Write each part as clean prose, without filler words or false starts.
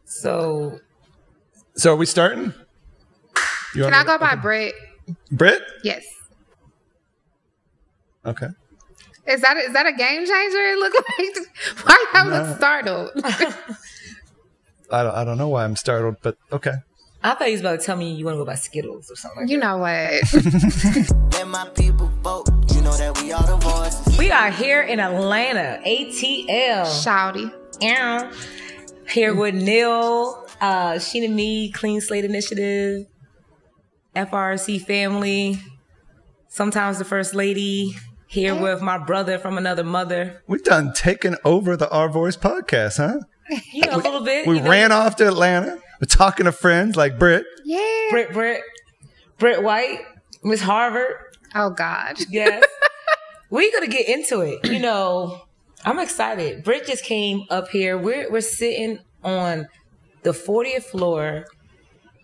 So are we starting? Can I go by Britt? Britt? Yes. Okay. Is that a game changer? It look like. Why y'all look startled? I don't know why I'm startled, but okay. I thought you was about to tell me you want to go by Skittles or something. You know what? Let my people vote. You know that we are the voice. We are here in Atlanta, ATL. Shouty. Yeah. Here with Neil, Sheena Meade, Clean Slate Initiative, FRC family, sometimes the First Lady. Here with my brother from another mother. We've done taken over the Our Voice podcast, huh? You know, a little bit. We ran off to Atlanta. We're talking to friends like Britt. Yeah. Britt White, Miss Harvard. Oh, God. Yes. We're going to get into it. You know, I'm excited. Britt just came up here. We're sitting on the 40th floor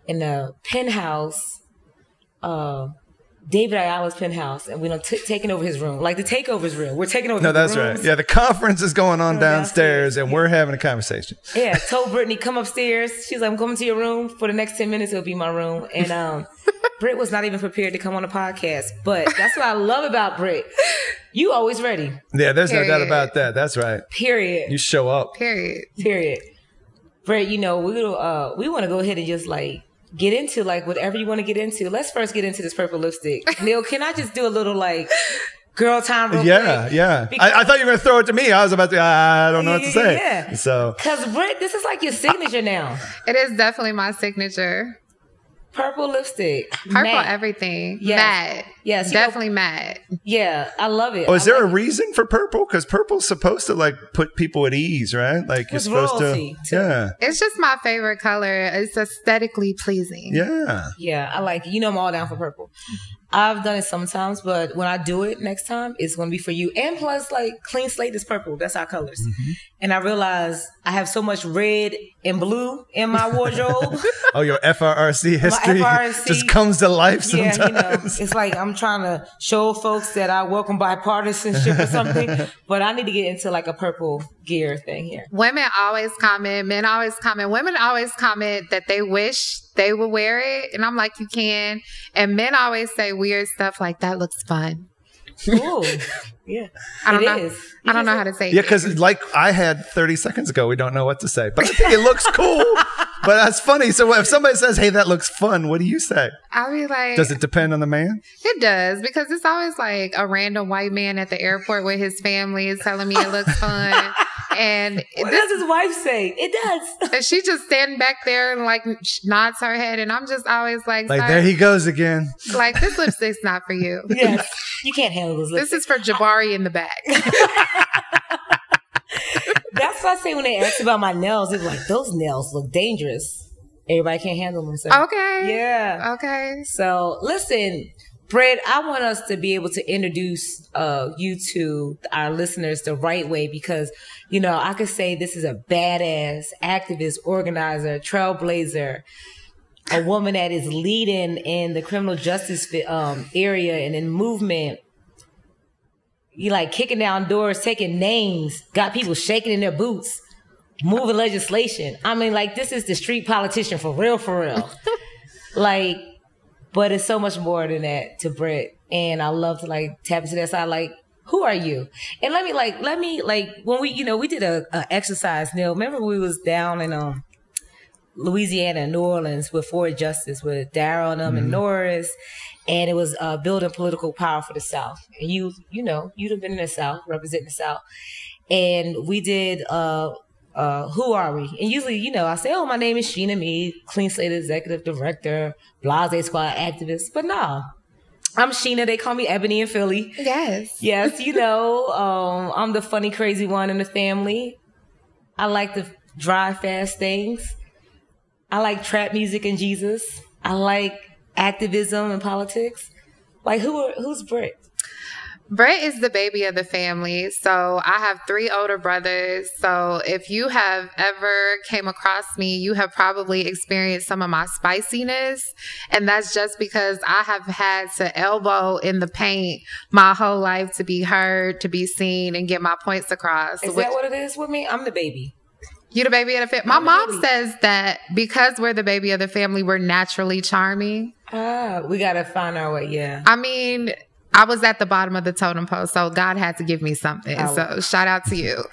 in the penthouse, David Ayala's penthouse, and we're taking over his room. Like the takeover's real. We're taking over his that's rooms. right. Yeah, the conference is going on downstairs, and we're having a conversation. Yeah, told Brittany, come upstairs. She's like, I'm coming to your room. For the next 10 minutes, it'll be my room. And Britt was not even prepared to come on the podcast. But that's what I love about Britt. You always ready. Yeah, there's no doubt about that. That's right. Period. You show up. Period. Britt, you know, we want to go ahead and just like get into like whatever you want to get into. Let's first get into this purple lipstick. Neil, can I just do a little like girl time real quick? Yeah. I thought you were going to throw it to me. I was about to, I don't know what to say. Yeah. So, because Britt, this is like your signature now. It is definitely my signature. Purple lipstick. Purple matte. Everything. Yes. Matte. Yes. Definitely matte. Yeah. I love it. Oh, is there a reason for purple? Because purple's supposed to like put people at ease, right? Like you're supposed to. Yeah. It's just my favorite color. It's aesthetically pleasing. Yeah. Yeah. I like it. You know I'm all down for purple. I've done it sometimes, but when I do it next time, it's going to be for you. And plus, like, Clean Slate is purple. That's our colors. Mm-hmm. And I realize I have so much red and blue in my wardrobe. Oh, your FRC history just comes to life sometimes. Yeah, you know, it's like I'm trying to show folks that I welcome bipartisanship or something, but I need to get into like a purple gear thing here. Women always comment, men always comment, women always comment that they wish they would wear it. And I'm like, you can. And men always say weird stuff like, that looks fun. Ooh, yeah. I don't know how to say it. Yeah, because like I had 30 seconds ago, we don't know what to say. But I think it looks cool. But that's funny. So if somebody says, hey, that looks fun, what do you say? I'll be like... Does it depend on the man? It does. Because it's always like a random white man at the airport with his family is telling me it looks fun. And what does his wife say? It does. And she just standing back there and like nods her head. And I'm just always like... there he goes again. Like, this lipstick's not for you. Yes. You can't handle this lipstick. This is for Jabari in the back. That's what I say when they ask about my nails. They're like, those nails look dangerous. Everybody can't handle them. So. Okay. Yeah. Okay. So listen, Britt, I want us to be able to introduce you to our listeners the right way because, you know, I could say this is a badass activist, organizer, trailblazer, a woman that is leading in the criminal justice area and in movement. You like kicking down doors, taking names, got people shaking in their boots, moving legislation. I mean, like, this is the street politician for real, for real. Like, but it's so much more than that to Britt. And I love to like tap into that side. Like, who are you? And let me when we did a exercise, Neil, remember we was down in Louisiana and New Orleans with Ford Justice with Darryl and them and Norris. And it was building political power for the South. And you'd have been in the South, representing the South. And we did, Who Are We? And usually, I say, oh, my name is Sheena Meade, Clean Slate Executive Director, Blase Squad activist. But no, I'm Sheena. They call me Ebony in Philly. Yes. Yes, I'm the funny, crazy one in the family. I like to drive fast things. I like trap music and Jesus. I like activism and politics. Like, who's Britt? Britt is the baby of the family. So I have 3 older brothers. So if you have ever came across me, you have probably experienced some of my spiciness. And that's just because I have had to elbow in the paint my whole life to be heard, to be seen, and get my points across. Is that what it is with me? I'm the baby. You the baby of the family. My mom says that because we're the baby of the family, we're naturally charming. We got to find our way, yeah. I mean, I was at the bottom of the totem pole, so God had to give me something. So shout out to you.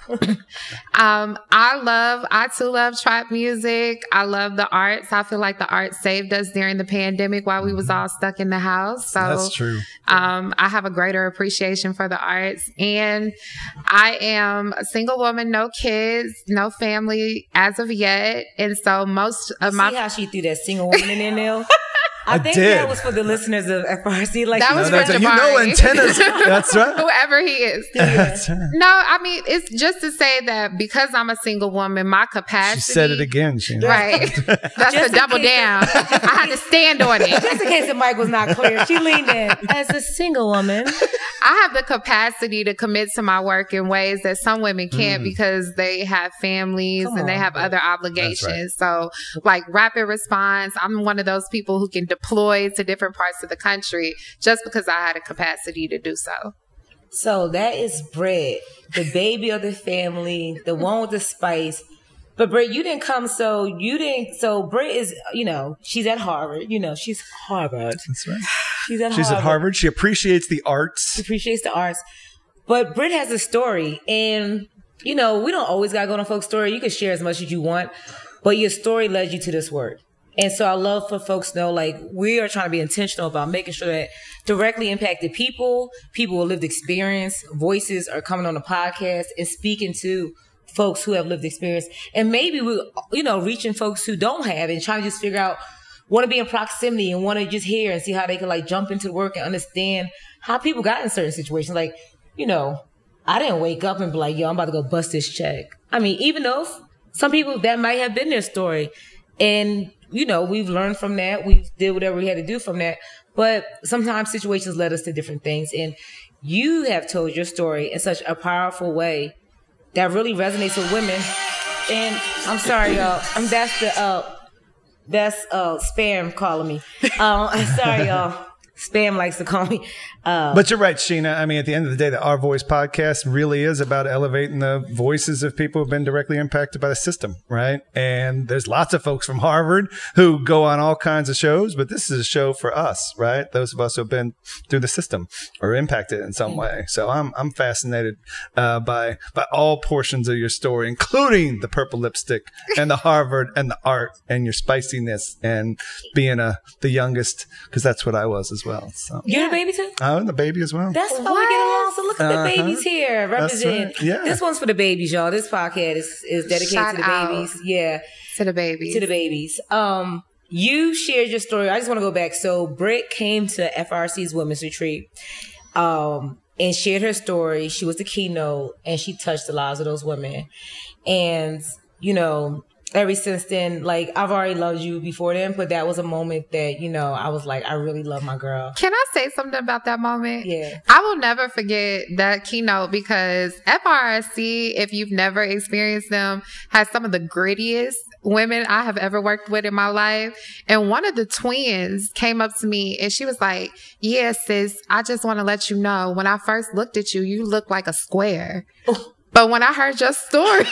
I too love trap music. I love the arts. I feel like the arts saved us during the pandemic while we was all stuck in the house. So that's true. I have a greater appreciation for the arts. And I am a single woman, no kids, no family as of yet. And so most of See how she threw that single woman in there, Neil? I think did. That was for the listeners of FRC. Like that was for Jamari. You know, antennas. That's right. Whoever he is. That's right. No, I mean, it's just to say that because I'm a single woman, my capacity. She said it again, Sheena. Right. That's a double down. I had to stand on it. Just in case the mic was not clear, she leaned in. As a single woman, I have the capacity to commit to my work in ways that some women can't because they have families and they have other obligations. Right. So, like rapid response, I'm one of those people who can deploy to different parts of the country just because I had a capacity to do so. So that is Britt, the baby of the family, the one with the spice. But Britt, you didn't come, so Britt is, she's at Harvard. She's Harvard. That's right. She's at Harvard. She appreciates the arts. She appreciates the arts. But Britt has a story. And, we don't always got to go on a folks' story. You can share as much as you want. But your story led you to this work. And so I love for folks to know, like, we are trying to be intentional about making sure that directly impacted people with lived experience, voices are coming on the podcast and speaking to folks who have lived experience. And maybe we're, reaching folks who don't have and trying to just figure out, want to be in proximity and want to just hear and see how they can like jump into the work and understand how people got in certain situations. Like, I didn't wake up and be like, yo, I'm about to go bust this check. I mean, even though some people that might have been their story and we've learned from that. We did whatever we had to do from that. But sometimes situations led us to different things. And you have told your story in such a powerful way that really resonates with women. And I'm sorry, y'all. That's spam calling me. I'm sorry, y'all. Spam likes to call me. But you're right, Sheena. I mean, at the end of the day, the Our Voice podcast really is about elevating the voices of people who've been directly impacted by the system, right? And there's lots of folks from Harvard who go on all kinds of shows, but this is a show for us, right? Those of us who have been through the system or impacted in some way. So I'm fascinated by all portions of your story, including the purple lipstick and the Harvard and the art and your spiciness and being the youngest, because that's what I was as well. So. You're the baby too? I'm the baby as well. That's how we get along. So look at the babies here representing. Right. Yeah. This one's for the babies, y'all. This podcast is dedicated to the babies. Yeah. To the babies. To the babies. You shared your story. I just want to go back. So Britt came to FRC's Women's Retreat and shared her story. She was the keynote and she touched the lives of those women. And, ever since then, like, I've already loved you before then, but that was a moment that, I was like, I really love my girl. Can I say something about that moment? Yeah. I will never forget that keynote because FRC, if you've never experienced them, has some of the grittiest women I have ever worked with in my life. And one of the twins came up to me and she was like, yeah, sis, I just want to let you know, when I first looked at you, you looked like a square. But when I heard your story...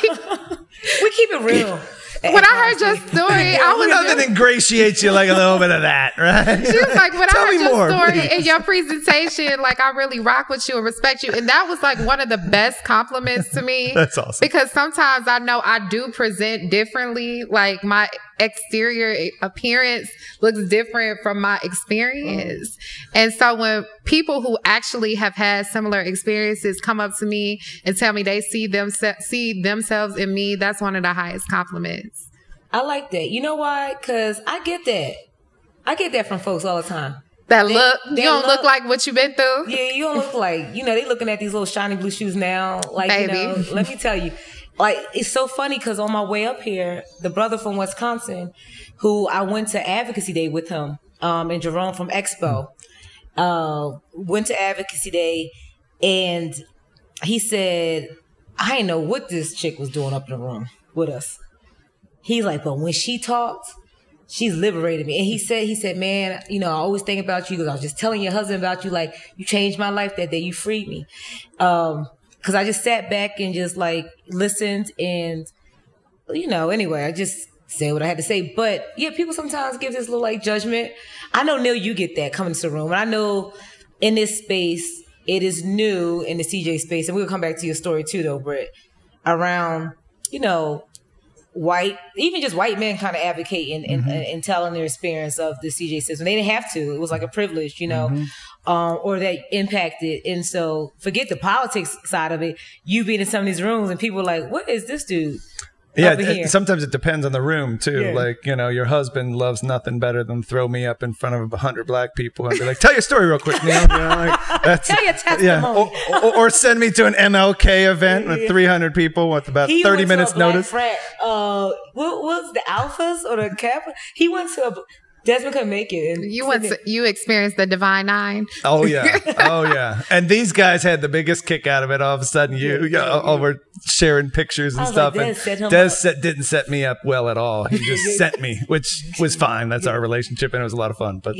We keep it real. When I heard your story, I was nothing ingratiates you like a little bit of that, right? She was like, when I heard your story please. in your presentation, like, I really rock with you and respect you. And that was like one of the best compliments to me. That's awesome. Because sometimes I know I do present differently. Like, my exterior appearance looks different from my experience. And so when people who actually have had similar experiences come up to me and tell me they see themselves in me, that's one of the highest compliments. I like that. You know why? Because I get that. I get that from folks all the time. You don't look like what you've been through. Yeah, you don't look like, they looking at these little shiny blue shoes now. Like, baby. Let me tell you. Like, it's so funny because on my way up here, the brother from Wisconsin, who I went to Advocacy Day with him, and Jerome from Expo, went to Advocacy Day, and he said, I didn't know what this chick was doing up in the room with us. He's like, but when she talked, she's liberated me. And he said, man, I always think about you because I was just telling your husband about you. Like, you changed my life that day. You freed me. Because I just sat back and just like listened, and anyway, I just said what I had to say. But yeah, people sometimes give this little like judgment. I know, Neil, you get that coming to the room. And I know in this space, it is new in the CJ space. And we'll come back to your story too, though, Britt, around, even just white men kind of advocating and telling their experience of the CJ system. They didn't have to. It was like a privilege, or that impacted. And so forget the politics side of it. You being in some of these rooms and people are like, what is this dude? Yeah, sometimes it depends on the room too. Yeah. Like, your husband loves nothing better than throw me up in front of 100 black people and be like, tell your story real quick, Neil. Tell your testimony. Yeah. Or send me to an MLK event with 300 people with about 30 minutes notice. What was the Alphas or the Kappa? He went to Desmond couldn't make it. And you experienced the Divine Nine. Oh yeah. And these guys had the biggest kick out of it. All of a sudden, we're sharing pictures and stuff. Like, and Des didn't set me up well at all. He just sent me, which was fine. That's our relationship, and it was a lot of fun. But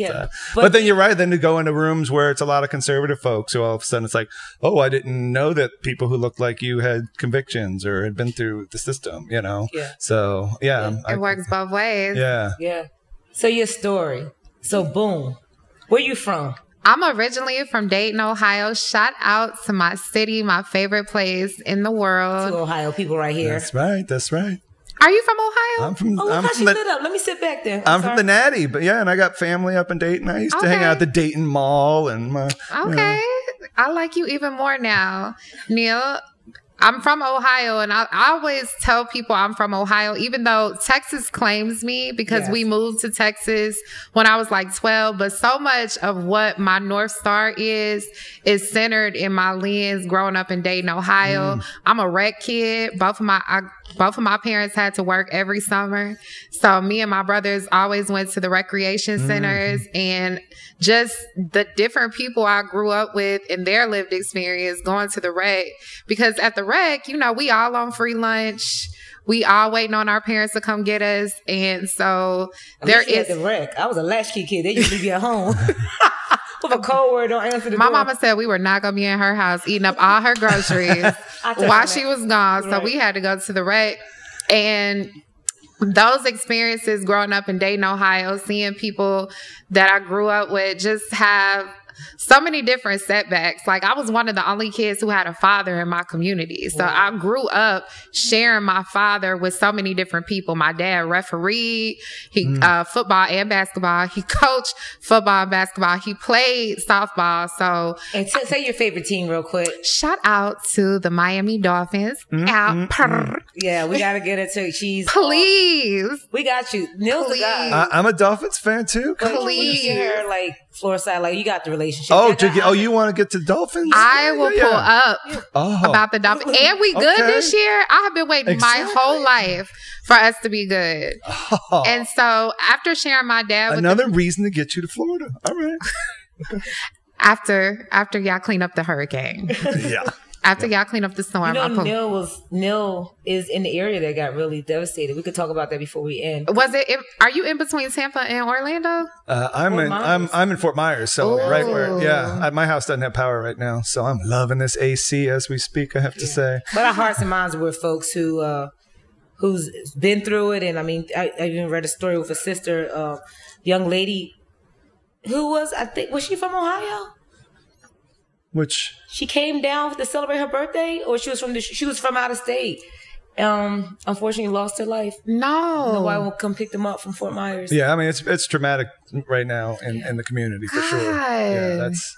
then you're right. Then to go into rooms where it's a lot of conservative folks, who all of a sudden it's like, oh, I didn't know that people who looked like you had convictions or had been through the system. Yeah. So it works both ways. Yeah. So your story. So boom. Where you from? I'm originally from Dayton, Ohio. Shout out to my city, my favorite place in the world. To Ohio people right here. That's right. Are you from Ohio? I'm from Let me sit back there. I'm from the Natty, but and I got family up in Dayton. I used to hang out at the Dayton Mall and I like you even more now, Neil. I'm from Ohio, and I always tell people I'm from Ohio, even though Texas claims me because we moved to Texas when I was like 12. But so much of what my North Star is centered in my lens growing up in Dayton, Ohio. I'm a rec kid. Both of my parents had to work every summer. So me and my brothers always went to the recreation centers, and just the different people I grew up with and their lived experience going to the rec. Because at the rec, we all on free lunch. We all waiting on our parents to come get us. And so there is the rec. I was a latchkey kid. They used to be at home. With a cold word, don't answer the door. My mama said we were not going to be in her house eating up all her groceries while she was gone. Right. So we had to go to the rec. And those experiences growing up in Dayton, Ohio, seeing people that I grew up with just have so many different setbacks. Like, I was one of the only kids who had a father in my community. So I grew up sharing my father with so many different people. My dad refereed, he football and basketball. He coached football and basketball. He played softball. So, and say your favorite team real quick. Shout out to the Miami Dolphins. Yeah, we gotta get it to cheese. Please, we got you. Neil's a guy. I'm a Dolphins fan too. Please, her like floor side, like you got the relationship. You want to get to Dolphins? I will pull up about the Dolphins. And we good this year. I have been waiting my whole life for us to be good. And so after sharing my dad with another reason to get you to Florida. All right. After y'all clean up the hurricane. After y'all clean up the storm. Neil is in the area that got really devastated. We could talk about that before we end. Are you in between Tampa and Orlando? I'm in Fort Myers, so right where my house doesn't have power right now, so I'm loving this AC as we speak, I have to say. But our hearts and minds are with folks who's been through it. And I mean, I even read a story with a sister, young lady who was she from Ohio? Which she came down to celebrate her birthday, or she was from out of state. Unfortunately lost her life. Nobody will come pick them up from Fort Myers. Yeah, I mean it's traumatic right now in the community for sure. Yeah, that's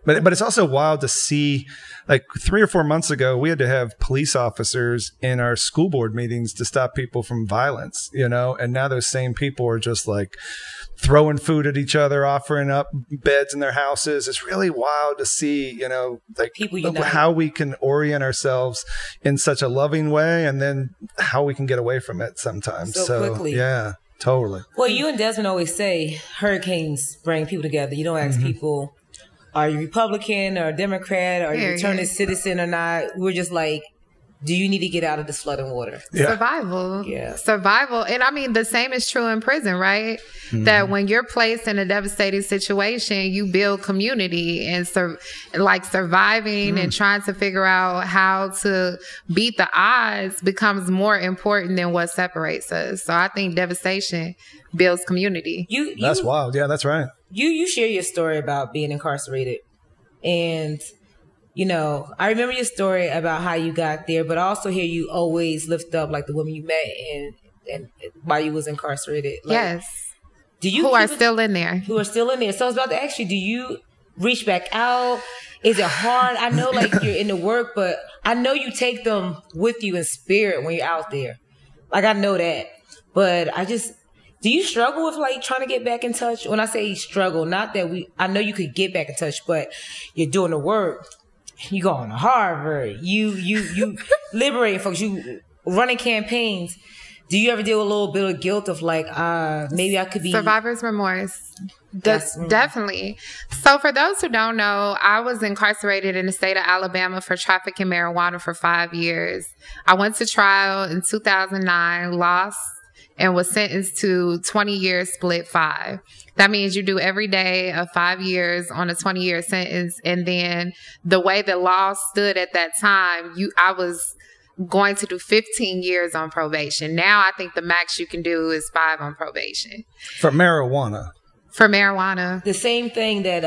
but it's also wild to see. Like 3 or 4 months ago, we had to have police officers in our school board meetings to stop people from violence, and now those same people are just like throwing food at each other, offering up beds in their houses. It's really wild to see, like people how we can orient ourselves in such a loving way, and then how we can get away from it sometimes. So quickly. Yeah, totally. Well, you and Desmond always say hurricanes bring people together. You don't ask people, are you Republican or Democrat? Are you returning citizen or not? We're just like, do you need to get out of this flooding water? Yeah. Survival. Yeah. Survival. And I mean, the same is true in prison, right? That when you're placed in a devastating situation, you build community and surviving and trying to figure out how to beat the odds becomes more important than what separates us. So I think devastation builds community. That's wild. Yeah, that's right. You share your story about being incarcerated, and you know, I remember your story about how you got there, but I also hear you always lift up like the women you met and while you was incarcerated. Like, yes. Who are still in there. So I was about to ask you, do you reach back out? Is it hard? I know like you're in the work, but I know you take them with you in spirit when you're out there. Like I know that. But do you struggle with like trying to get back in touch? When I say struggle, not that I know you could get back in touch, but you're doing the work. You going to Harvard. You liberating folks. You running campaigns. Do you ever deal with a little bit of guilt of like, maybe I could be... Survivor's remorse. Definitely. So for those who don't know, I was incarcerated in the state of Alabama for trafficking marijuana for 5 years. I went to trial in 2009, lost, and was sentenced to 20 years split 5. That means you do every day of 5 years on a 20-year sentence. And then the way the law stood at that time, I was going to do 15 years on probation. Now I think the max you can do is 5 on probation. For marijuana. For marijuana. The same thing that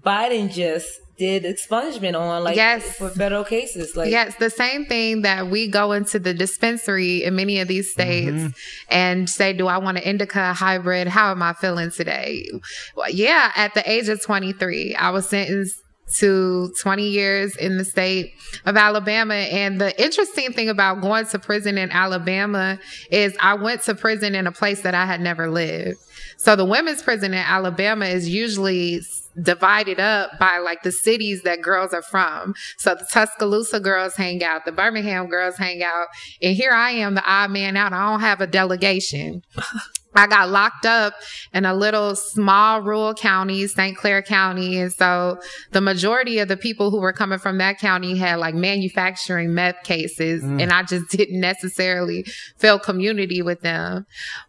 Biden just did expungement on, like, yes, for federal cases. Like, yes, the same thing that we go into the dispensary in many of these states and say, do I want an indica hybrid? How am I feeling today? Well, yeah, at the age of 23, I was sentenced to 20 years in the state of Alabama. And the interesting thing about going to prison in Alabama is I went to prison in a place that I had never lived. So the women's prison in Alabama is usually divided up by like the cities that girls are from. So the Tuscaloosa girls hang out, the Birmingham girls hang out, and here I am, the odd man out. I don't have a delegation. I got locked up in a little small rural county, St. Clair County. And so the majority of the people who were coming from that county had like manufacturing meth cases. And I just didn't necessarily feel community with them.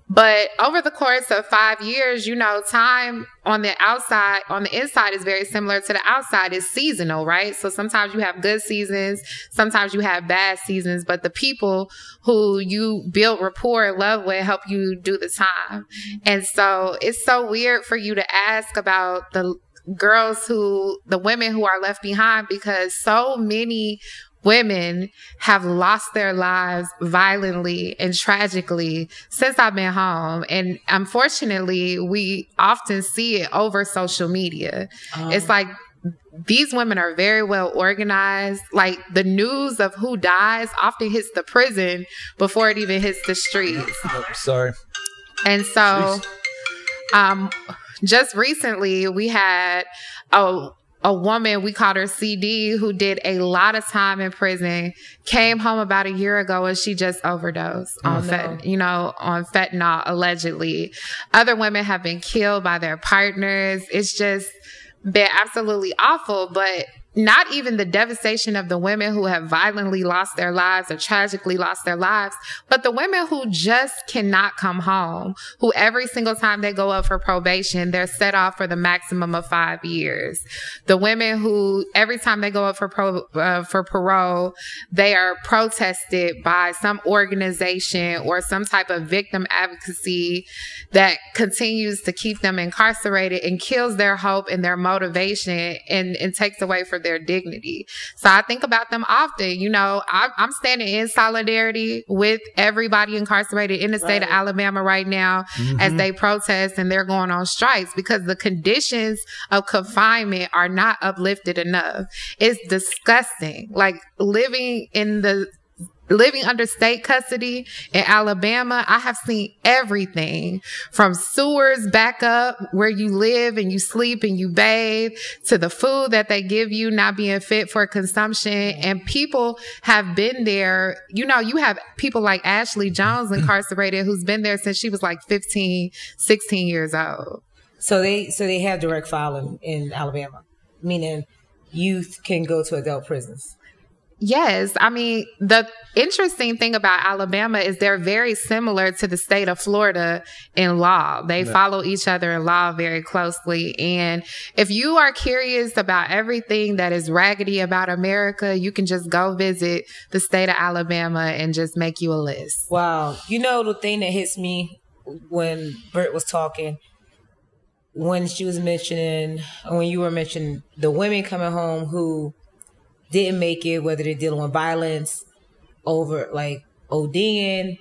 But over the course of 5 years, you know, time on the outside, on the inside is very similar to the outside. It's seasonal, right? So sometimes you have good seasons, sometimes you have bad seasons, but the people who you build rapport and love with help you do the time. And so it's so weird for you to ask about the women who are left behind, because so many women have lost their lives violently and tragically since I've been home. And unfortunately, we often see it over social media. It's like these women are very well organized. Like the news of who dies often hits the prison before it even hits the streets. Oh, sorry. And so just recently we had a woman, we called her CD, who did a lot of time in prison, came home about a year ago and she just overdosed on fentanyl, allegedly. Other women have been killed by their partners. It's just been absolutely awful. But not even the devastation of the women who have violently lost their lives or tragically lost their lives, but the women who just cannot come home, who every single time they go up for probation, they're set off for the maximum of 5 years. The women who every time they go up for parole, they are protested by some organization or some type of victim advocacy that continues to keep them incarcerated and kills their hope and their motivation and takes away from their dignity. So I think about them often. You know, I'm standing in solidarity with everybody incarcerated in the state of Alabama right now as they protest and they're going on strikes, because the conditions of confinement are not uplifted enough. It's disgusting. Like living under state custody in Alabama, I have seen everything from sewers back up where you live and you sleep and you bathe, to the food that they give you not being fit for consumption. And people have been there. You know, you have people like Ashley Jones incarcerated, who's been there since she was like 15, 16 years old. So they have direct filing in Alabama, meaning youth can go to adult prisons. Yes. I mean, the interesting thing about Alabama is they're very similar to the state of Florida in law. They follow each other in law very closely. And if you are curious about everything that is raggedy about America, you can just go visit the state of Alabama and just make you a list. Wow. You know, the thing that hits me when Britt was talking, when you were mentioning the women coming home who didn't make it, whether they're dealing with violence, over like ODing,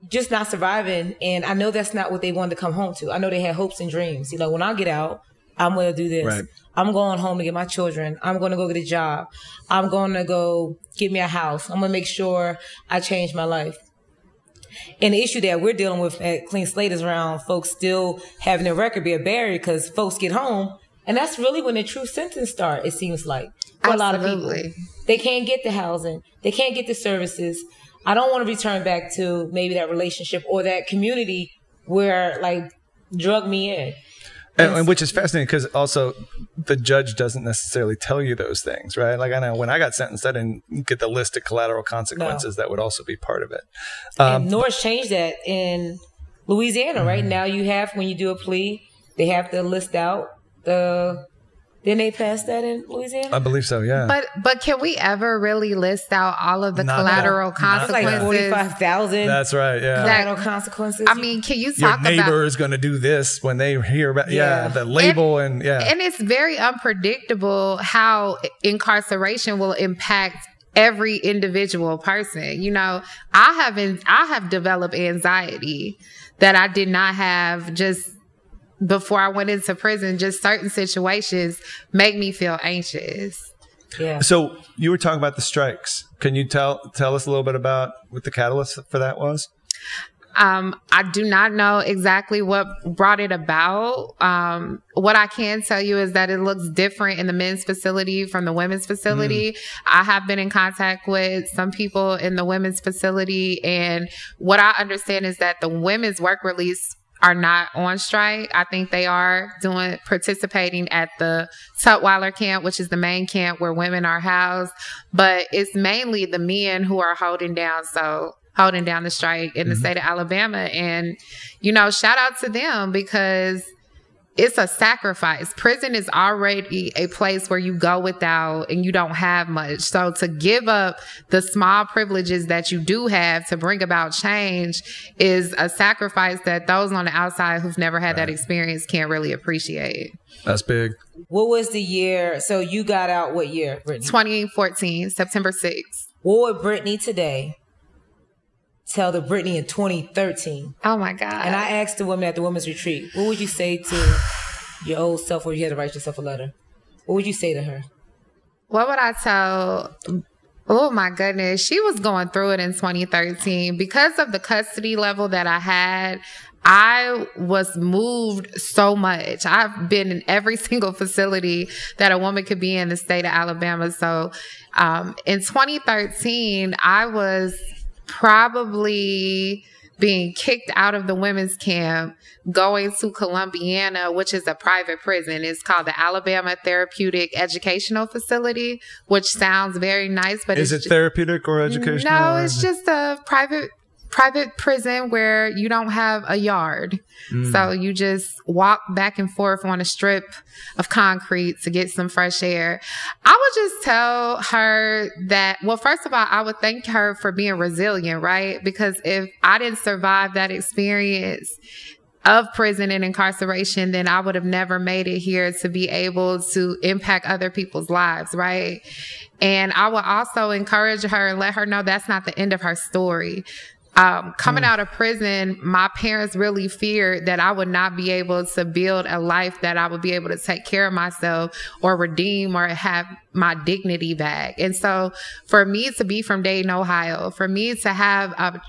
just not surviving. And I know that's not what they wanted to come home to. I know they had hopes and dreams. You know, when I get out, I'm going to do this. Right. I'm going home to get my children. I'm going to go get a job. I'm going to go get me a house. I'm going to make sure I change my life. And the issue that we're dealing with at Clean Slate is around folks still having their record be a barrier because folks get home. And that's really when the true sentence starts, it seems like, for a lot of people. They can't get the housing. They can't get the services. I don't want to return back to maybe that relationship or that community where, like, drug me in. And which is fascinating because also the judge doesn't necessarily tell you those things, right? Like I know when I got sentenced, I didn't get the list of collateral consequences that would also be part of it. And Norris changed that in Louisiana, right? Now you have, when you do a plea, they have to list out didn't they pass that in Louisiana? I believe so, yeah. But can we ever really list out all of the collateral consequences? Like 45,000. That's right, yeah. Collateral consequences. I mean, can you talk about... Your neighbor is going to do this when they hear about, the label and. And it's very unpredictable how incarceration will impact every individual person. You know, I have developed anxiety that I did not have just before I went into prison. Just certain situations make me feel anxious. Yeah. So you were talking about the strikes. Can you tell us a little bit about what the catalyst for that was? I do not know exactly what brought it about. What I can tell you is that it looks different in the men's facility from the women's facility. I have been in contact with some people in the women's facility, and what I understand is that the women's work release are not on strike. I think they are participating at the Tutwiler camp, which is the main camp where women are housed. But it's mainly the men who are holding down the strike in the state of Alabama. And, you know, shout out to them because it's a sacrifice. Prison is already a place where you go without and you don't have much. So to give up the small privileges that you do have to bring about change is a sacrifice that those on the outside who've never had that experience can't really appreciate. That's big. What was the year? So you got out what year, Brittany? 2014, September 6th. What would Brittany today tell the Brittany in 2013? Oh my God. And I asked the women at the women's retreat, what would you say to your old self, or you had to write yourself a letter? What would you say to her? What would I tell? Oh my goodness. She was going through it in 2013. Because of the custody level that I had, I was moved so much. I've been in every single facility that a woman could be in the state of Alabama. So in 2013, I was probably being kicked out of the women's camp, going to Columbiana, which is a private prison. It's called the Alabama Therapeutic Educational Facility, which sounds very nice, but is it therapeutic or educational? No, it's just a private prison where you don't have a yard. So you just walk back and forth on a strip of concrete to get some fresh air. I would just tell her that, well, first of all, I would thank her for being resilient, right? Because if I didn't survive that experience of prison and incarceration, then I would have never made it here to be able to impact other people's lives, right? And I would also encourage her and let her know that's not the end of her story. Coming out of prison, my parents really feared that I would not be able to build a life that I would be able to take care of myself or redeem or have my dignity back. And so for me to be from Dayton, Ohio, for me to have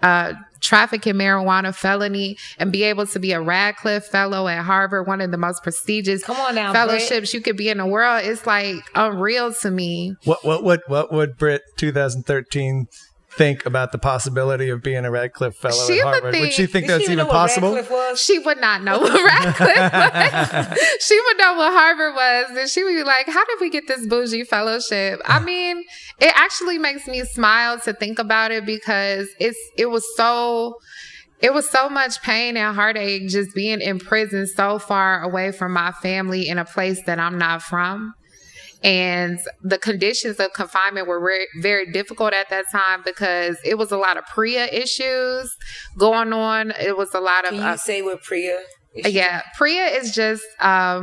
a trafficking marijuana felony and be able to be a Radcliffe fellow at Harvard, one of the most prestigious fellowships Britt. You could be in the world, it's like unreal to me. What would Britt 2013 think about the possibility of being a Radcliffe Fellow at Harvard? Would she think that's even possible? She would not know what Radcliffe was. She would know what Harvard was. And she would be like, how did we get this bougie fellowship? I mean, it actually makes me smile to think about it because it was so much pain and heartache just being in prison so far away from my family in a place that I'm not from. And the conditions of confinement were very, very difficult at that time because it was a lot of PREA issues going on. It was a lot of... Can you say what PREA is? Yeah, PREA is just I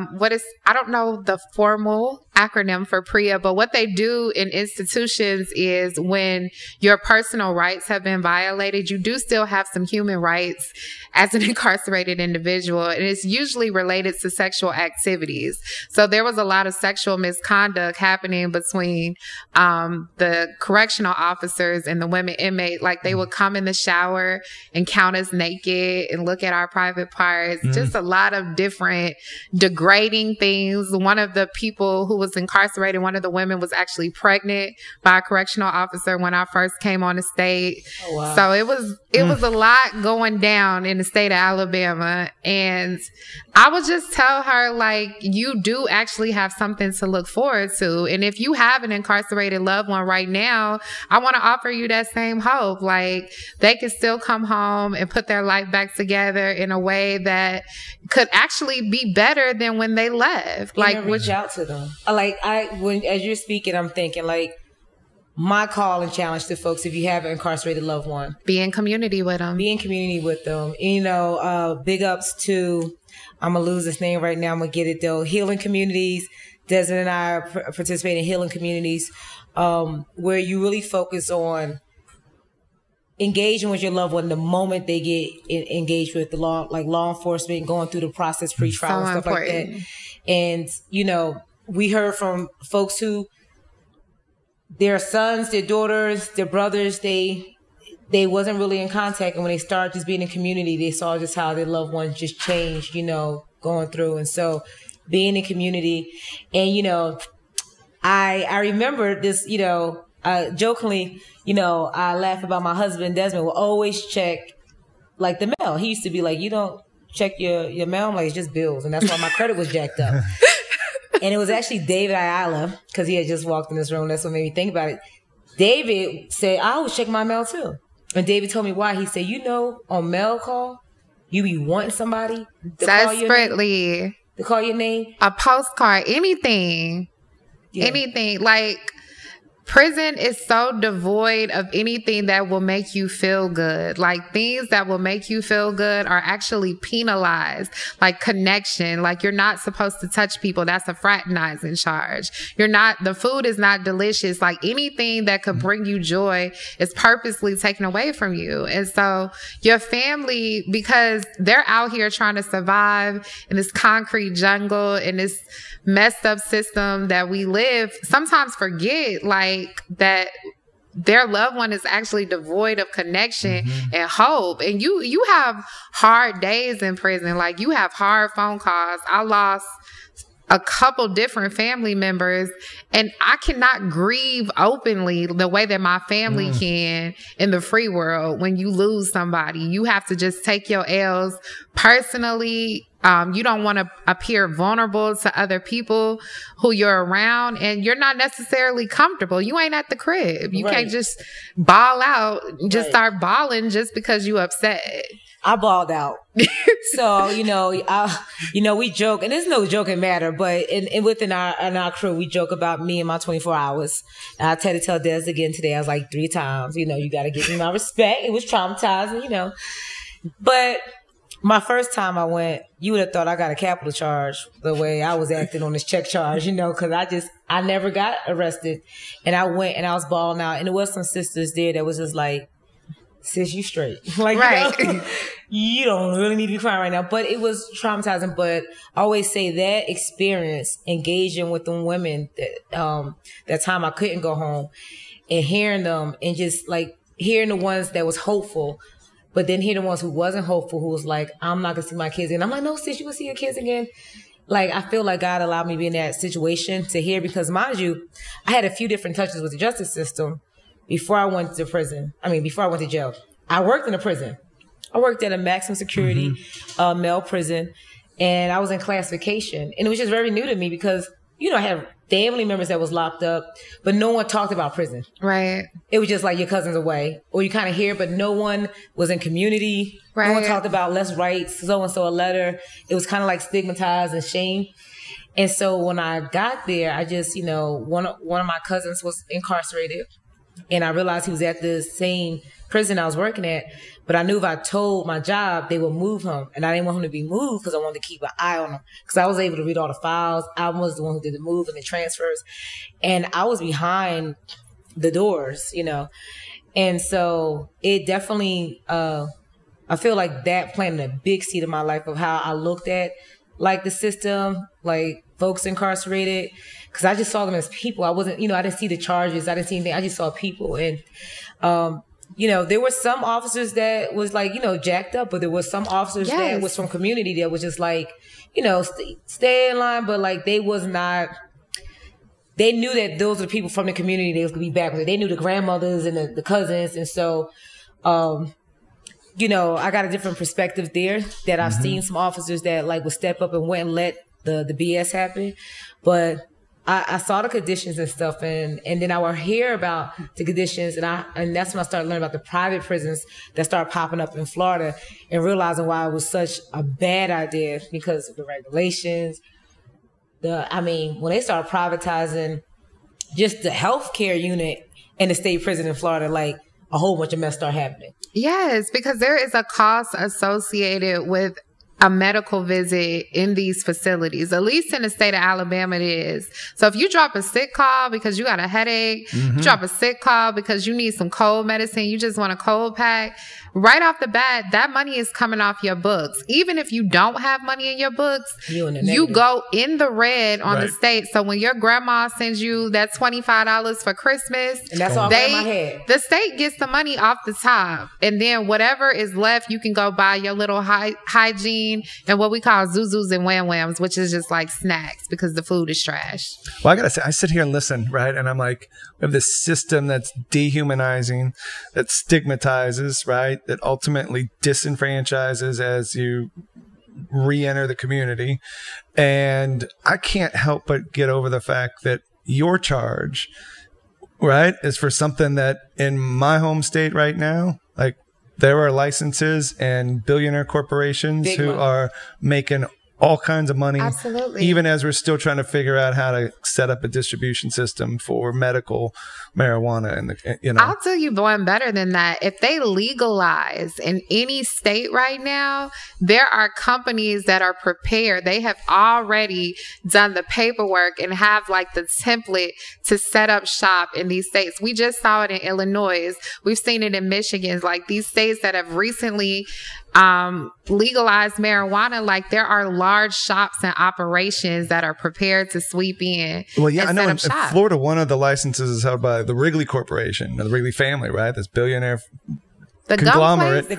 don't know the formal acronym for PREA, but what they do in institutions is when your personal rights have been violated, you do still have some human rights as an incarcerated individual, and it's usually related to sexual activities. So there was a lot of sexual misconduct happening between the correctional officers and the women inmates. Like they would come in the shower and count us naked and look at our private parts. Just a lot of different degrading things. One of the people who was incarcerated, one of the women was actually pregnant by a correctional officer when I first came on the state. Oh, wow. So it was a lot going down in the state of Alabama. And I would just tell her, like, you do actually have something to look forward to. And if you have an incarcerated loved one right now, I want to offer you that same hope. Like, they can still come home and put their life back together in a way that could actually be better than when they left. Like, reach out to them. Like, as you're speaking, I'm thinking, like, my call and challenge to folks, if you have an incarcerated loved one, be in community with them. Be in community with them. You know, big ups to, I'm going to lose this name right now. I'm going to get it though. Healing communities. Desmond and I participate in healing communities, where you really focus on engaging with your loved one the moment they get engaged with the law, like law enforcement, going through the process, pre-trial, and stuff important. Like that. And, you know, we heard from folks who, their sons, their daughters, their brothers, they wasn't really in contact. And when they started just being in community, they saw just how their loved ones just changed, you know, going through. And so being in community, and, you know, I remember this, you know, jokingly, you know, I laugh about my husband, Desmond, will always check like the mail. He used to be like, you don't check your mail? I'm like, it's just bills. And that's why my credit was jacked up. And it was actually David Ayala, because he had just walked in this room. That's what made me think about it. David said, I always check my mail too. And David told me why. He said, you know, on mail call, you be wanting somebody to desperately call your name. A postcard, anything. Yeah. Anything. Like, prison is so devoid of anything that will make you feel good. Like, things that will make you feel good are actually penalized. Like connection. Like, you're not supposed to touch people. That's a fraternizing charge. The food is not delicious. Like, anything that could bring you joy is purposely taken away from you. And so your family, because they're out here trying to survive in this concrete jungle, in this messed up system that we live, sometimes forget like that their loved one is actually devoid of connection and hope. And you have hard days in prison. Like, you have hard phone calls. I lost a couple different family members, and I cannot grieve openly the way that my family can in the free world. When you lose somebody, you have to just take your L's personally. You don't want to appear vulnerable to other people who you're around, and you're not necessarily comfortable. You ain't at the crib. You can't just bawl out, just start bawling just because you upset. I bawled out. So, you know, we joke, and there's no joking matter, but within our crew, we joke about me and my 24 hours. And I had to tell Des again today, I was like 3 times, you know, you got to give me my respect. It was traumatizing, you know. But my first time I went, you would have thought I got a capital charge the way I was acting on this check charge, you know, because I never got arrested. And I went and I was bawling out. And there was some sisters there that was just like, sis, you straight. Like, right. You know, you don't really need to be crying right now. But it was traumatizing. But I always say that experience, engaging with the women, that time I couldn't go home, and hearing them, and just like hearing the ones that was hopeful, but then hearing the ones who wasn't hopeful, who was like, I'm not going to see my kids again. I'm like, no, sis, you will see your kids again. Like, I feel like God allowed me to be in that situation to hear, because mind you, I had a few different touches with the justice system, before I went to prison. Before I went to jail, I worked in a prison. I worked at a maximum security male prison, and I was in classification. And it was just very new to me because, I had family members that was locked up, but no one talked about prison. Right. It was just like your cousin's away, or you kind of hear, but no one was in community. Right. No one talked about let's write so-and-so a letter. It was kind of like stigmatized and shame. And so when I got there, I just, one of my cousins was incarcerated, and I realized he was at the same prison I was working at. But I knew if I told my job, they would move him. And I didn't want him to be moved because I wanted to keep an eye on him. Because I was able to read all the files. I was the one who did the move and the transfers. And I was behind the doors, And so it definitely, I feel like that planted a big seed in my life of how I looked at like the system, like folks incarcerated. Because I just saw them as people. I wasn't, I didn't see the charges. I didn't see anything. I just saw people. And, there were some officers that was like, jacked up, but there was some officers that was from community that was just like, stay in line, but like they was not, they knew that those are the people from the community they was going to be back with. They knew the grandmothers and the cousins. And so, I got a different perspective there that I've seen some officers that like would step up and went and let the BS happen. But I saw the conditions and stuff, and then I would hear about the conditions, and that's when I started learning about the private prisons that started popping up in Florida, and realizing why it was such a bad idea because of the regulations. When they started privatizing just the healthcare unit in the state prison in Florida, like a whole bunch of mess started happening. Yes, because there is a cost associated with a medical visit in these facilities, at least in the state of Alabama it is. So if you drop a sick call because you got a headache, you drop a sick call because you need some cold medicine, you just want a cold pack, right off the bat, that money is coming off your books. Even if you don't have money in your books, you go in the red on the state. So when your grandma sends you that $25 for Christmas, and that's all in my head, the state gets the money off the top. And then whatever is left, you can go buy your little hygiene and what we call zuzus and wham whams, which is just like snacks because the food is trash. Well, I gotta say, I sit here and listen, right? And I'm like, we have this system that's dehumanizing, that stigmatizes, right? That ultimately disenfranchises as you re-enter the community. And I can't help but get over the fact that your charge, right, is for something that in my home state right now, like, there are licenses and billionaire corporations who are making all kinds of money. Absolutely. Even as we're still trying to figure out how to set up a distribution system for medical marijuana. And I'll tell you one better than that. If they legalize in any state right now, there are companies that are prepared. They have already done the paperwork and have like the template to set up shop in these states. We just saw it in Illinois. We've seen it in Michigan. Like these states that have recently legalized marijuana, like there are large shops and operations that are prepared to sweep in. Well, yeah, I know in shop. Florida, one of the licenses is held by the Wrigley Corporation, the Wrigley family, right? This billionaire conglomerate. The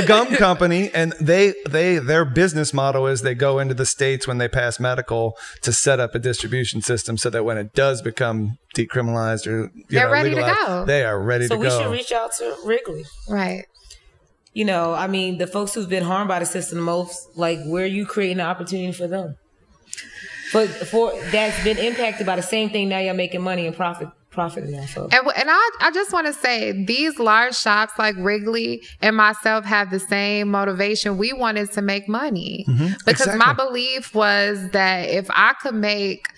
gum company. And their business model is they go into the states when they pass medical to set up a distribution system so that when it does become decriminalized or they're ready legalized, to go. they are ready to go. So we should reach out to Wrigley. Right. The folks who've been harmed by the system the most, like, where are you creating an opportunity for them? For that's been impacted by the same thing. Now you're making money and profiting off of. And I just want to say these large shops like Wrigley and myself have the same motivation. We wanted to make money because my belief was that if I could make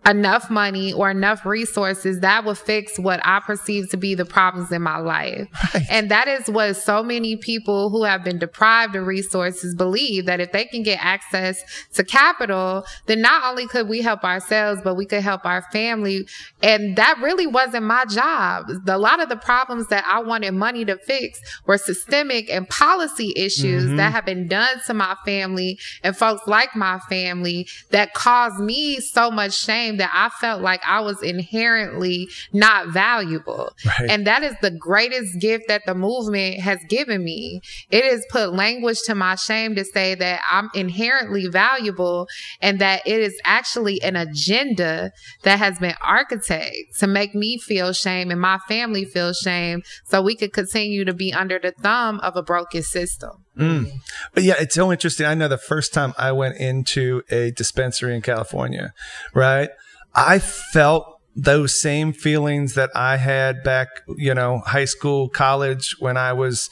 enough money or enough resources, that would fix what I perceive to be the problems in my life. Right. And that is what so many people who have been deprived of resources believe, that if they can get access to capital, then not only could we help ourselves, but we could help our family. And that really wasn't my job. A lot of the problems that I wanted money to fix were systemic and policy issues that have been done to my family and folks like my family that caused me so much shame shame that I felt like I was inherently not valuable. Right. And that is the greatest gift that the movement has given me. It has put language to my shame to say that I'm inherently valuable, and that it is actually an agenda that has been architected to make me feel shame and my family feel shame, so we could continue to be under the thumb of a broken system. But yeah, it's so interesting. I know the first time I went into a dispensary in California, right, I felt those same feelings that I had back, high school, college, when I was,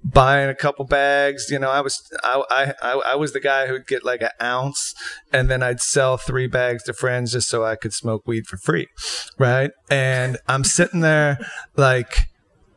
buying a couple bags. I was the guy who'd get like an ounce, and then I'd sell 3 bags to friends just so I could smoke weed for free, right? And I'm sitting there like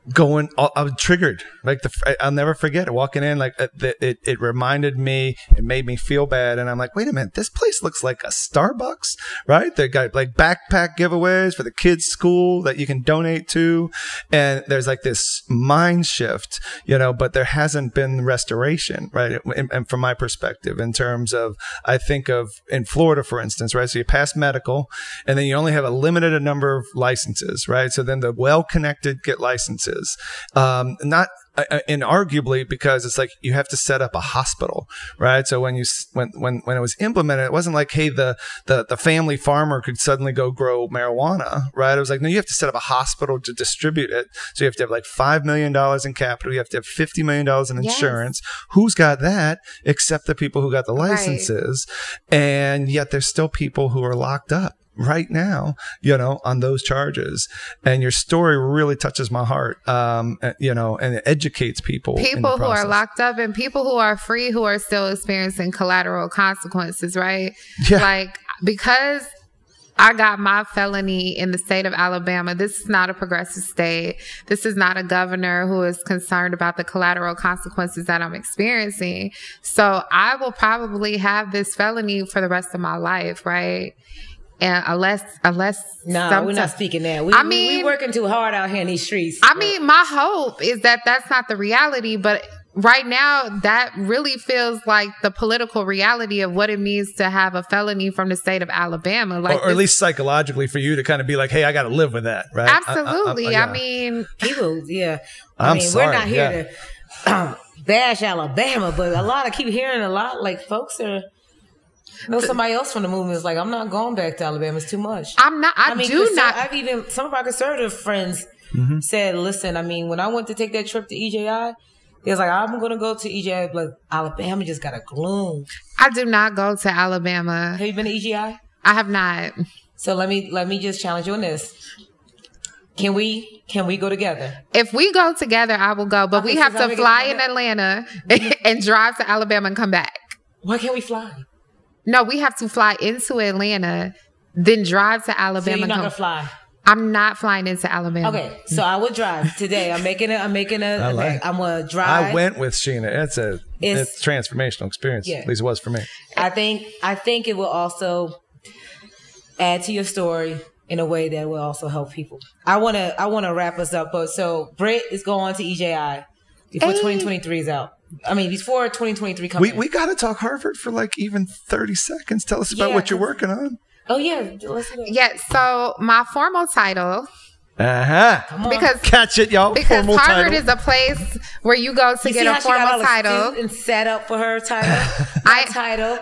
going, I was triggered. Like I'll never forget it. Walking in, like it reminded me, it made me feel bad. And I'm like, wait a minute, this place looks like a Starbucks, right? They got like backpack giveaways for the kids' school that you can donate to. And there's like this mind shift, but there hasn't been restoration, right? And from my perspective, in terms of, I think of in Florida, for instance, right? So you pass medical, and then you only have a limited number of licenses, right? So then the well-connected get licenses. Not inarguably, because it's like you have to set up a hospital, right? So when it was implemented, it wasn't like, hey, the family farmer could suddenly go grow marijuana, right? It was like, no, you have to set up a hospital to distribute it. So you have to have like $5 million in capital. You have to have $50 million in insurance. Yes. Who's got that except the people who got the licenses? Right. And yet there's still people who are locked up right now, on those charges. And your story really touches my heart, and it educates people. People who are locked up and people who are free, who are still experiencing collateral consequences, right? Yeah. Like, because I got my felony in the state of Alabama. This is not a progressive state. This is not a governor who is concerned about the collateral consequences that I'm experiencing. So I will probably have this felony for the rest of my life, right? And unless no, we're not speaking that. We working too hard out here in these streets. I mean, my hope is that that's not the reality, but right now that really feels like the political reality of what it means to have a felony from the state of Alabama. Like, or at least psychologically for you to kind of be like, hey, I got to live with that, right? Absolutely. I mean, people, yeah. I'm sorry, we're not here to bash Alabama, but I keep hearing a lot like folks are. Somebody else from the movement is like, I'm not going back to Alabama. It's too much. I'm not. Some of our conservative friends said, listen, when I went to take that trip to EJI, they was like, I'm going to go to EJI, but Alabama just got a gloom. I do not go to Alabama. Have you been to EJI? I have not. So let me just challenge you on this. Can we go together? If we go together, I will go. But we have to fly in Atlanta and drive to Alabama and come back. Why can't we fly? No, we have to fly into Atlanta, then drive to Alabama. So you're not gonna fly? I'm not flying into Alabama. Okay, so I would drive today. I'm making a. I'm gonna drive. I went with Sheena. It's a transformational experience. Yeah. At least it was for me. I think it will also add to your story in a way that will also help people. I wanna wrap us up. But so Britt is going to EJI before 2023 is out. Before 2023 comes in. We got to talk Harvard for like even 30 seconds. Tell us about what you're working on. Oh, yeah. Let's go. Yeah, so my formal title. Come on. Because, catch it, y'all. Because formal Harvard title. is a place where you go to get a formal title. And set up for her title.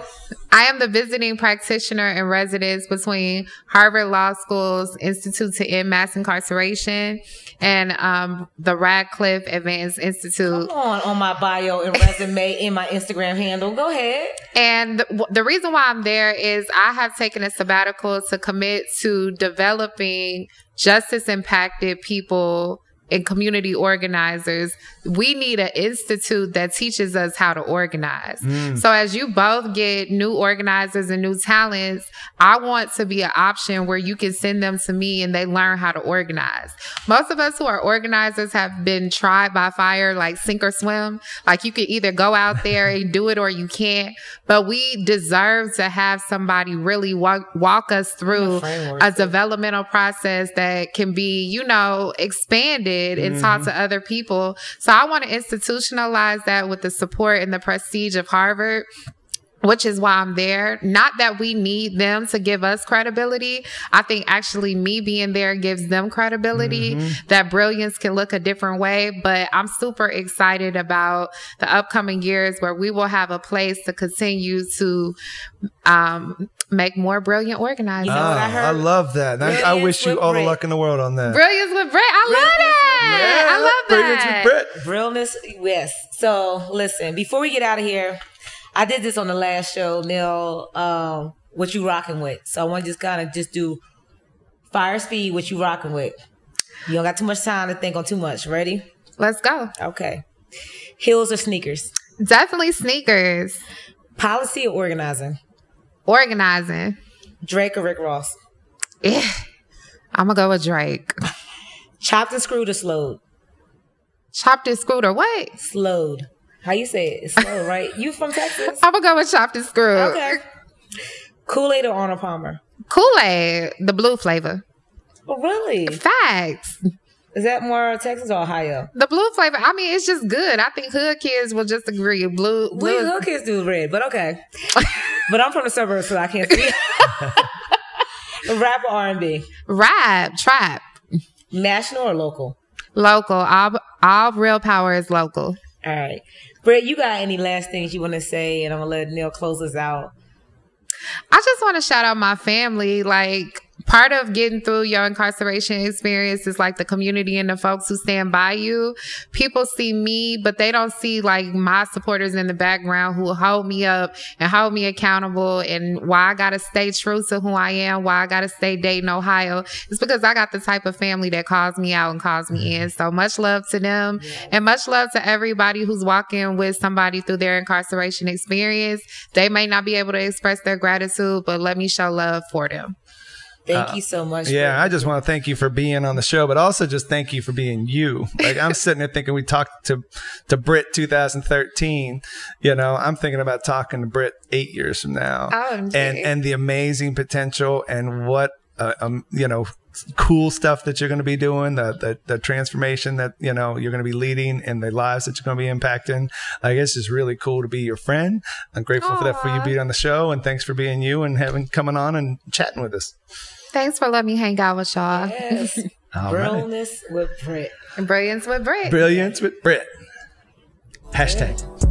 I am the visiting practitioner in residence between Harvard Law School's Institute to End Mass Incarceration and the Radcliffe Advanced Institute. Come on my bio and resume in my Instagram handle. Go ahead. And the reason why I'm there is I have taken a sabbatical to commit to developing justice-impacted people and community organizers. We need an institute that teaches us how to organize. So as you both get new organizers and new talents, I want to be an option where you can send them to me and they learn how to organize. Most of us who are organizers have been tried by fire, like sink or swim. Like you can either go out there and do it or you can't. But we deserve to have somebody really walk us through a developmental process that can be, expanded and taught to other people. So I want to institutionalize that with the support and the prestige of Harvard. which is why I'm there. Not that we need them to give us credibility. I think actually me being there gives them credibility, that brilliance can look a different way. But I'm super excited about the upcoming years where we will have a place to continue to make more brilliant organizers. You know what I heard? I love that. I wish you all the luck in the world on that. Brilliance with Britt. I love that. I love Brilliance that. with Britt. Brilliance, yes. So listen, before we get out of here, I did this on the last show, Neil, what you rocking with. So I want to just kind of just do fire speed, what you rocking with. You don't got too much time to think on too much. Ready? Let's go. Okay. Heels or sneakers? Definitely sneakers. Policy or organizing? Organizing. Drake or Rick Ross? Yeah. I'm going to go with Drake. Chopped and screwed or slowed? Chopped and screwed or what? Slowed. How you say it? It's slow, right? You from Texas? I'm going to go with chopped and screwed. Okay. Kool-Aid or Arnold Palmer? Kool-Aid, the blue flavor. Oh, really? Facts. Is that more Texas or Ohio? The blue flavor, I mean, it's just good. I think hood kids will just agree. Blue Hood kids do red, but okay. But I'm from the suburbs, so I can't see. Rap or R&B? Rap, trap. National or local? Local. All real power is local. All right. Britt, you got any last things you want to say? And I'm going to let Neil close us out. I just want to shout out my family. Like, part of getting through your incarceration experience is like the community and the folks who stand by you. People see me, but they don't see like my supporters in the background who hold me up and hold me accountable, and why I got to stay true to who I am, why I got to stay Dayton, Ohio. It's because I got the type of family that calls me out and calls me in. So much love to them, and much love to everybody who's walking with somebody through their incarceration experience. They may not be able to express their gratitude, but let me show love for them. Thank you so much. Yeah, I just want to thank you for being on the show, but also just thank you for being you. Like, I'm sitting there thinking we talked to Britt 2013. You know, I'm thinking about talking to Britt 8 years from now. And the amazing potential and what, you know, cool stuff that you're going to be doing, the transformation that, you know, you're going to be leading and the lives that you're going to be impacting. Like, it's just really cool to be your friend. I'm grateful for that, for you being on the show, and thanks for being you and coming on and chatting with us. Thanks for letting me hang out with y'all. Yes. Brilliance with Britt. Brilliance with Britt. Brilliance with Britt. Hashtag.